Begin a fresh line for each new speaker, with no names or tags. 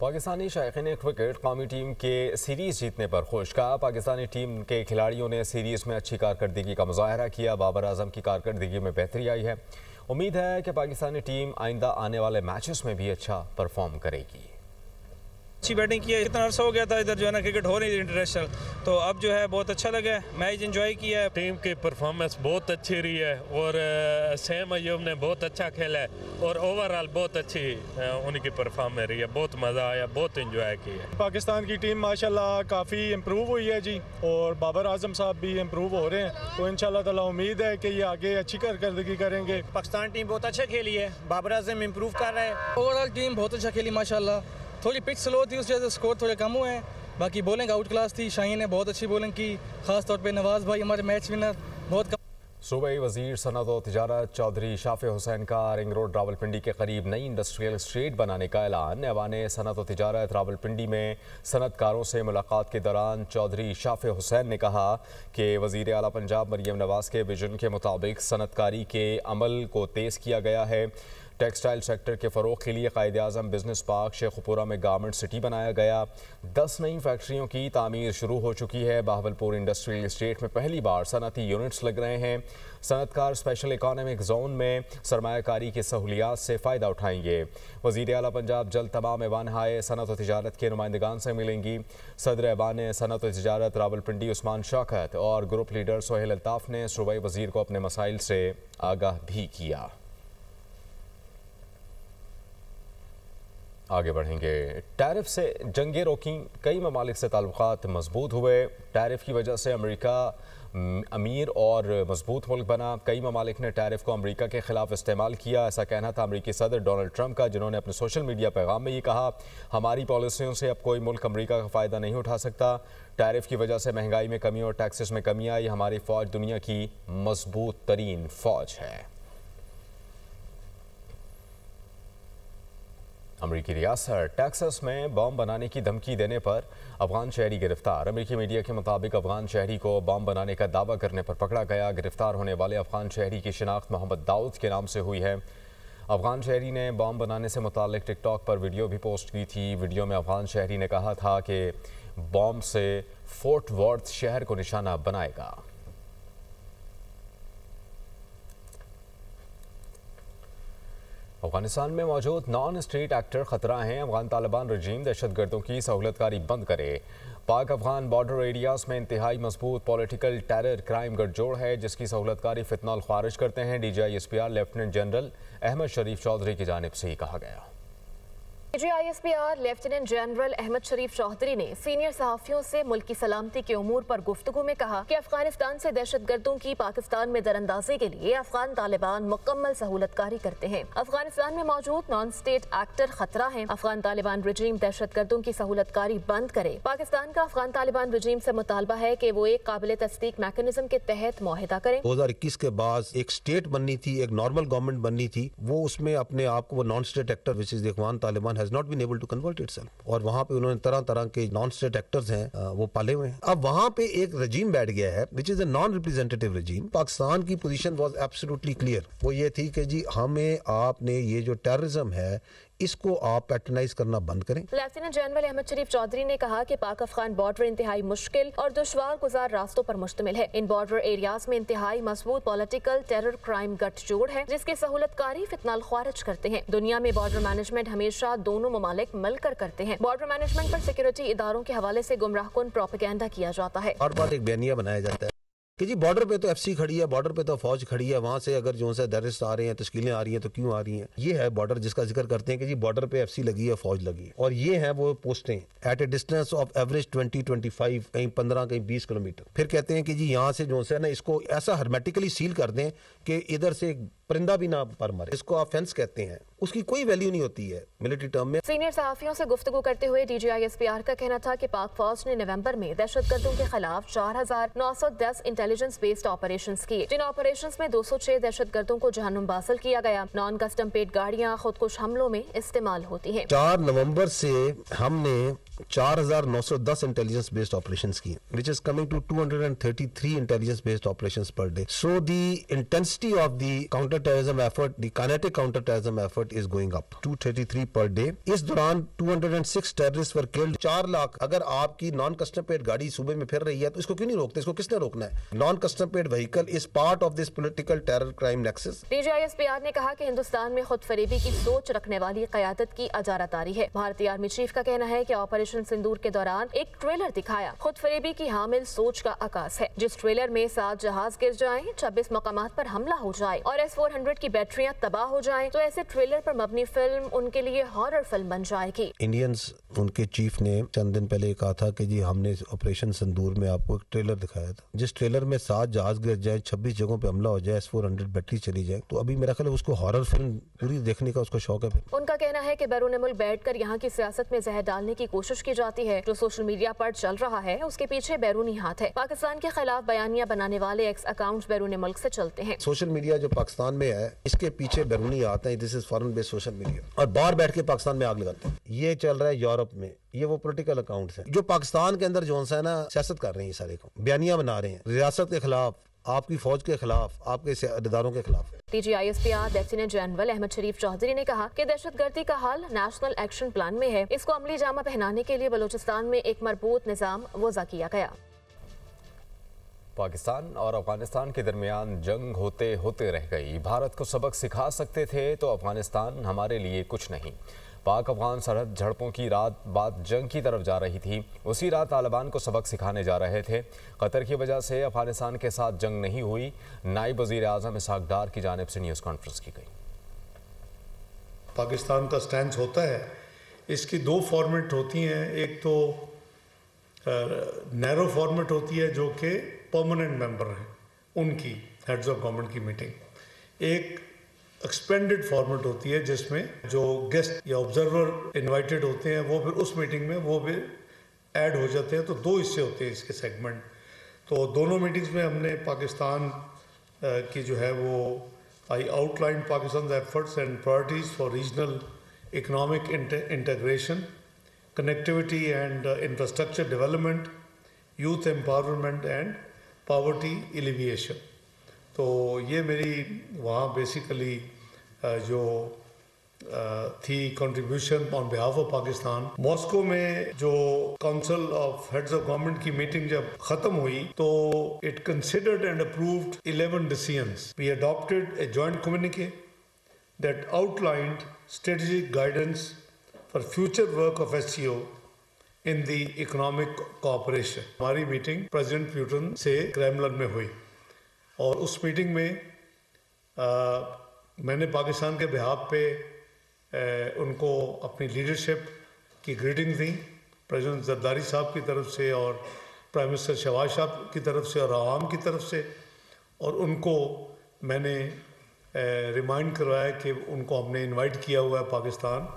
Pakistani शायकीन cricket कौमी team के series जीतने पर खुश। कहा पाकिस्तानी टीम के खिलाड़ियों ने सीरीज़ में अच्छी कारकर्दगी का मुजाहरा किया। बाबर आजम की कारकर्दगी में बेहतरी आई है। उम्मीद है कि पाकिस्तानी टीम आइंदा आने वाले मैचेस में भी अच्छा परफॉर्म करेगी।
अच्छी बैटिंग की है। इतना अर्सा हो गया था इधर जो है ना क्रिकेट हो नहीं थी इंटरनेशनल, तो अब जो है बहुत अच्छा लगा है। मैच एंजॉय किया है।
टीम की परफॉर्मेंस बहुत अच्छी रही है और सैम अयूब ने बहुत अच्छा खेला है और ओवरऑल बहुत अच्छी उनकी परफॉर्मेंस रही है। बहुत मज़ा आया, बहुत एंजॉय किया।
पाकिस्तान की टीम माशाल्लाह काफ़ी इम्प्रूव हुई है जी, और बाबर आजम साहब भी इम्प्रूव हो रहे हैं, तो इंशाल्लाह ताला उम्मीद है कि ये आगे अच्छी कारकर्दगी करेंगे।
पाकिस्तान टीम बहुत अच्छा खेली है। बाबर आजम इम्प्रूव कर रहा है।
ओवरऑल टीम बहुत अच्छा खेली माशाल्लाह। थोड़ी पिच स्लो थी, उस वजह से स्कोर थोड़े कम हुए हैं। बाकी बॉलिंग आउट क्लास थी। शाहीन ने बहुत अच्छी बॉलिंग की, खास तौर पे नवाज भाई हमारे मैच विनर बहुत।
सूबाई वजीर सनत और तिजारत चौधरी शाफे हुसैन का रिंग रोड रावलपिंडी के करीब नई इंडस्ट्रियल स्ट्रीट बनाने का ऐलान। ऐवान सनत और तिजारत रावलपिंडी में सनतकारों से मुलाकात के दौरान चौधरी शाफे हुसैन ने कहा कि वजीर आला पंजाब मरियम नवाज के विजन के मुताबिक सनतकारी के अमल को तेज़ किया गया है। टेक्सटाइल सेक्टर के फ़रोग़ के लिए कायद-ए-आज़म बिजनेस पार्क शेखुपुरा में गारमेंट सिटी बनाया गया। 10 नई फैक्ट्रियों की तामीर शुरू हो चुकी है। बहावलपुर इंडस्ट्रियल इस्टेट में पहली बार सनती यूनिट्स लग रहे हैं। सनतकार स्पेशल इकॉनमिक जोन में सरमायाकारी की सहूलियात से फ़ायदा उठाएंगे। वज़ीर आला पंजाब जल्द तमाम ऐवान सनत और तिजारत के नुमाइंदगान से मिलेंगी। सदर ऐवान सनत और तिजारत रावलपिंडी उस्मान शौकत और ग्रुप लीडर सोहेल अल्ताफ़ ने सूबाई वज़ीर को अपने मसाइल से आगाह भी किया। आगे बढ़ेंगे। टैरिफ से जंगें रोकीं, कई ममालिक से ताल्लुकात मजबूत हुए। टैरिफ की वजह से अमेरिका अमीर और मजबूत मुल्क बना। कई ममालिक ने टैरिफ को अमेरिका के खिलाफ इस्तेमाल किया। ऐसा कहना था अमेरिकी सदर डोनाल्ड ट्रंप का, जिन्होंने अपने सोशल मीडिया पैगाम में ये कहा, हमारी पॉलिसियों से अब कोई मुल्क अमेरिका का फ़ायदा नहीं उठा सकता। टैरिफ की वजह से महंगाई में कमी और टैक्सेस में कमी आई। हमारी फ़ौज दुनिया की मजबूत तरीन फ़ौज है। अमरीकी रियासत टेक्सास में बम बनाने की धमकी देने पर अफगान शहरी गिरफ्तार। अमरीकी मीडिया के मुताबिक अफगान शहरी को बम बनाने का दावा करने पर पकड़ा गया। गिरफ्तार होने वाले अफगान शहरी की शिनाख्त मोहम्मद दाऊद के नाम से हुई है। अफगान शहरी ने बम बनाने से मुताल्लिक टिकटॉक पर वीडियो भी पोस्ट की थी। वीडियो में अफगान शहरी ने कहा था कि बम से फोर्ट वर्थ शहर को निशाना बनाएगा। अफगानिस्तान में मौजूद नॉन स्टेट एक्टर खतरा हैं। अफगान तालिबान रजीम दहशतगर्दों की सहूलतकारी बंद करे। पाक अफगान बॉर्डर एरियाज में इंतहाई मजबूत पॉलिटिकल टेरर क्राइम गठजोड़ है, जिसकी सहूलतकारी फितनाल खारिज करते हैं। DGISPR lieutenant general Ahmed Sharif Chaudhary की जानिब से ही कहा गया।
DGISPR lieutenant general Ahmed Sharif Chaudhry ने सीनियर सहाफ़ियों से मुल्क की सलामती के उमूर पर गुफ्तगू में कहा कि अफगानिस्तान से दहशतगर्दों की पाकिस्तान में दरअंदाजी के लिए अफगान तालिबान मुकम्मल सहूलतकारी करते हैं। अफगानिस्तान में मौजूद नॉन स्टेट एक्टर खतरा है। अफगान तालिबान रजीम दहशतगर्दों की सहूलतकारी बंद करे। पाकिस्तान का अफगान तालिबान रजीम से मुतालबा है कि वो एक काबिल तस्दीक मैकेनिज्म के तहत मुआहिदा करें।
2021 के बाद एक स्टेट बननी थी, एक नॉर्मल गवर्नमेंट बननी थी, वो उसमें अपने आप को वो non state actor which is Afghan Taliban has not been able to convert itself, और वहां पे उन्होंने तरह तरह के नॉन स्टेट एक्टर्स हैं वो पाले हुए हैं। अब वहां पे एक रजीम बैठ गया है which is a non representative regime. Pakistan की पोजीशन वाज एब्सोल्युटली क्लियर, वो ये थी कि जी हमें आपने ये जो टेररिज्म है इसको आप पैटर्नाइज करना बंद करें।
लेफ्टिनेंट जनरल अहमद शरीफ चौधरी ने कहा कि पाक अफगान बॉर्डर इंतहाई मुश्किल और दुश्वार गुजार रास्तों पर मुश्तमिल है। इन बॉर्डर एरियाज में इंतहाई मजबूत पॉलिटिकल टेरर क्राइम गठजोड़ है, जिसकी सहूलतकारी फितनाल खारिज करते हैं। दुनिया में बॉर्डर मैनेजमेंट हमेशा दोनों ममालिक मिलकर करते हैं। बॉर्डर मैनेजमेंट पर सिक्योरिटी इदारों के हवाले से गुमराहकुन प्रोपेगेंडा किया जाता है।
हर बार एक बयानिया बनाया जाता है कि जी बॉर्डर पे तो FC खड़ी है, बॉर्डर पे तो फौज खड़ी है, वहां से अगर जो है टेररिस्ट आ रहे हैं, तश्कीलें आ रही हैं, तो क्यों आ रही हैं? ये है बॉर्डर जिसका जिक्र करते हैं कि जी बॉर्डर पे FC लगी है, फौज लगी है, और ये है वो पोस्टें at a distance of average 20-25, कहीं 15, कहीं 20 किलोमीटर। फिर कहते हैं कि जी यहाँ से जो है ना इसको ऐसा हर्मेटिकली सील कर दें कि इधर से परिंदा भी ना पर मरे। इसको ऑफेंस कहते हैं, उसकी कोई वैल्यू नहीं होती है मिलिट्री टर्म में।
सीनियर सहाफियों से गुफ्तगू करते हुए DGISPR का कहना था कि पाक फौज ने नवंबर में दहशतगर्दों के खिलाफ 4910 इंटेलिजेंस बेस्ड ऑपरेशंस किए, जिन ऑपरेशंस में 206 दहशतगर्दों को जहन्नुम बासिल किया गया। नॉन कस्टम पेड गाड़ियां खुदकुश हमलों में इस्तेमाल होती हैं।
4 नवंबर से हमने 4910 इंटेलिजेंस बेस्ड ऑपरेशंस किए, which is coming to 233 intelligence based operations per day. So the intensity of the counter counter-terrorism effort, the kinetic counter-terrorism effort is going up. 233 per day. इस दौरान 206 terrorists were killed. 4 लाख अगर आपकी non custom paid गाड़ी सूबे में फिर रही है तो इसको क्यों नहीं रोकते? इसको किसने रोकना है? Non custom paid vehicle is part of this political terror crime nexus.
DG ISPR ने कहा कि हिंदुस्तान में खुद फरेबी की सोच रखने वाली क़यादत की अजारतारी है। भारतीय आर्मी चीफ का कहना है कि ऑपरेशन सिंदूर के दौरान एक ट्रेलर दिखाया खुद फरेबी की हामिल सोच का आकाश है, जिस ट्रेलर में 7 जहाज गिर जाएं, 26 मकामात पर हमला हो जाए और S-400 की बैटरियां तबाह हो जाएं, तो ऐसे ट्रेलर पर मबनी फिल्म उनके लिए हॉरर फिल्म बन जाएगी।
इंडियंस, उनके चीफ ने चंद दिन पहले कहा था कि जी हमने ऑपरेशन सिंदूर में आपको एक ट्रेलर दिखाया था, जिस ट्रेलर में 7 जहाज गिर जाए, 26 जगहों पे हमला हो जाए, S-400 बैटरी चली जाए, तो अभी मेरा ख्याल है उसको हॉरर फिल्म पूरी देखने का उसको शौक है। फिर
उनका कहना है कि बैरून मुल्क बैठकर यहाँ की सियासत में जहर डालने की कोशिश की जाती है। जो सोशल मीडिया पर चल रहा है उसके पीछे बैरूनी हाथ है। पाकिस्तान के खिलाफ बयानियां बनाने वाले एक्स अकाउंट्स बैरून मुल्क से चलते हैं।
सोशल मीडिया जो पाकिस्तान में है इसके पीछे बैरूनी हाथ है। This is foreign based social media और बाहर बैठ के पाकिस्तान में आग लगाते हैं। ये चल रहा है यूरोप में, ये वो पॉलिटिकल अकाउंट्स हैं जो पाकिस्तान के अंदर जो है ना सियासत कर रहे हैं, सारे को बयानियां बना रहे हैं रियासत के खिलाफ, आपकी फौज के खिलाफ, आपके इदारों के खिलाफ।
DG ISPR lieutenant general Ahmed Sharif Chaudhry ने कहा कि दहशतगर्दी का हल नेशनल एक्शन प्लान में है। इसको अमली जामा पहनाने के लिए बलूचिस्तान में एक मजबूत निज़ाम वज़ा किया गया।
पाकिस्तान और अफगानिस्तान के दरमियान जंग होते होते रह गई। भारत को सबक सिखा सकते थे तो अफगानिस्तान हमारे लिए कुछ नहीं। पाक अफगान सरहद झड़पों की रात बाद जंग की तरफ जा रही थी। उसी रात तालिबान को सबक सिखाने जा रहे थे। कतर की वजह से अफगानिस्तान के साथ जंग नहीं हुई। नायब वज़ीर आज़म इसहाक डार की जानिब से न्यूज़ कॉन्फ्रेंस की गई।
पाकिस्तान का स्टैंड होता है, इसकी 2 फॉर्मेट होती हैं। एक तो नैरो फॉर्मेट होती है जो कि परमानेंट मेंबर हैं उनकी हेड्स ऑफ गवर्नमेंट की मीटिंग। एक एक्सपेंडेड फॉर्मेट होती है जिसमें जो गेस्ट या ऑब्जर्वर इनवाइटेड होते हैं वो फिर उस मीटिंग में वो भी ऐड हो जाते हैं। तो 2 हिस्से होते हैं इसके सेगमेंट। तो दोनों मीटिंग्स में हमने पाकिस्तान की जो है वो I outline Pakistan efforts and priorities for regional economic integration, connectivity and infrastructure development, youth empowerment and poverty alleviation. तो ये मेरी वहाँ बेसिकली जो थी contribution on behalf of Pakistan. Moscow में जो council of heads of government की मीटिंग जब ख़त्म हुई तो इट कंसिडर्ड एंड अप्रूव्ड 11 डिसीजंस। We adopted a joint communique that outlined strategic guidance for future work of SCO in the economic cooperation. हमारी meeting president Putin से Kremlin में हुई और उस मीटिंग में मैंने पाकिस्तान के बिहाफ पे उनको अपनी लीडरशिप की ग्रीटिंग दी, प्रेसिडेंट जरदारी साहब की तरफ से और प्राइम मिनिस्टर शहबाज साहब की तरफ से और आवाम की तरफ से। और उनको मैंने रिमाइंड करवाया कि उनको हमने इनवाइट किया हुआ है पाकिस्तान